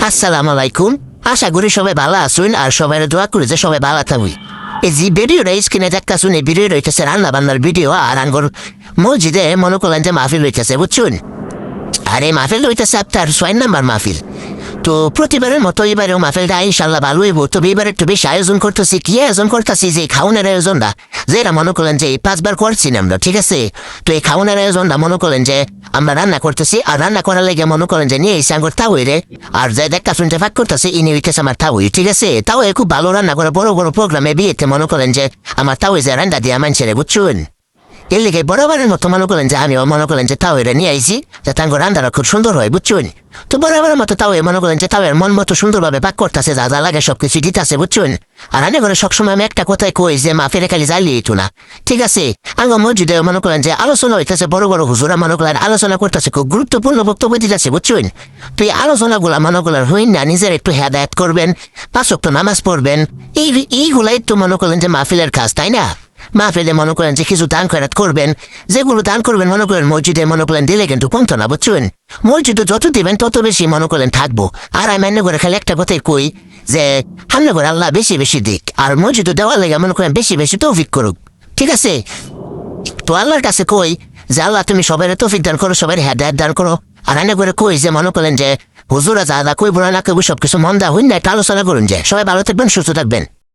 আসসালামু আলাইকুম। আশা করি সবাই ভালো আছেন আর সবাই দোয়া করি যে সবাই ভালো থাকবে। এই যে ভিডিওটা স্ক্রিনে দেখতেছুন, এই ভিডিও রইতেছে রান্না বান্নার ভিডিও। আর আঙ্গর মসজিদে মনে করলেন যে মাহফিল রইতেছে, বুঝছুন। আর এই মাহফিল রইতেছে আপনার 6 নাম্বার মাহফিল। তো প্রতিবারের মতো এবারেও মাহফিলটা ইনশাল্লাহ ভালো হইব। তবে এবার একটু বেশি আয়োজন করতেছি। কি আয়োজন করতেছি? যে খাওয়ানোর আয়োজনটা, যেটা মনে করলেন যে 5বার করছি না আমরা, ঠিক আছে। তো এই খাওয়ানোর আয়োজনটা মনে করলেন যে আমরা রান্না করতেছি। আর রান্না করার লেগে মনে করেন যে নিয়ে এসে আঙ্গুর তাওই রে। আর যে দেখা শুনতে ফাঁক করতেছে ইনি হইতেছে আমার তাওই, ঠিক আছে। তাও খুব ভালো রান্না করে, বড় বড় প্রোগ্রামে বিয়েতে মনে করেন যে আমার তাওই যে রান্না দিয়ে মানছে রে, বুঝছুন। এর লেগে বরাবরের মতো মনে করেন যে আমিও মনে করেন যে তাও এরা নিয়ে আইসি, যে তাঙ্গর রান্নাটা খুব সুন্দর হয়, বুঝছুন। তো বরাবরের মতো তাও মনে করেন যে তাও এর মন মতো সুন্দরভাবে পাক করতেছে, যা যা লাগে সবকিছু দিতেছে, বুঝছুন। আর আনে করে সবসময় আমি একটা কথাই কই যে মাফিরে খালি জ্বালিয়ে তো না, ঠিক আছে। আঙ্গ মসজিদে মনে করেন যে আলোচনা হইতেছে, বড় বড় হুজুরা মনে করেন আলোচনা করতেছে, খুব গুরুত্বপূর্ণ বক্তব্য দিতেছে, বুঝছুন। তো এই আলোচনাগুলা মনে করেন হইন না, নিজের একটু হেদায়েত করবেন, 5 ওয়াক্ত নামাজ পড়বেন, এইগুলাই তো মনে করেন যে মাহফিলের কাজ, তাই না। মাহফিলে মনে করেন যে কিছু দান খয়রাত করবেন, যেগুলো দান করবেন মনে করেন মসজিদে মনে করেন দিলে কিন্তু কমতো না, বুঝছেন। মসজিদে যত দিবেন তত বেশি মনে করেন থাকবো। আর আমি এমনি করে খালি একটা কথাই কই যে হামলে করে আল্লাহ বেশি বেশি দিক, আর মসজিদে দেওয়ার লেগে মনে করেন বেশি বেশি তৌফিক করুক, ঠিক আছে। তো আল্লাহর কাছে কই যে আল্লাহ তুমি সবাই তৌফিক দান করো, সবাই হেদায়েত দান করো। আর এনে করে কই যে মনে করেন যে হুজুরা যা কই বলে না কইব সবকিছু মন দা হইন না, একটা আলোচনা করুন। যে সবাই ভালো থাকবেন, সুস্থ থাকবেন।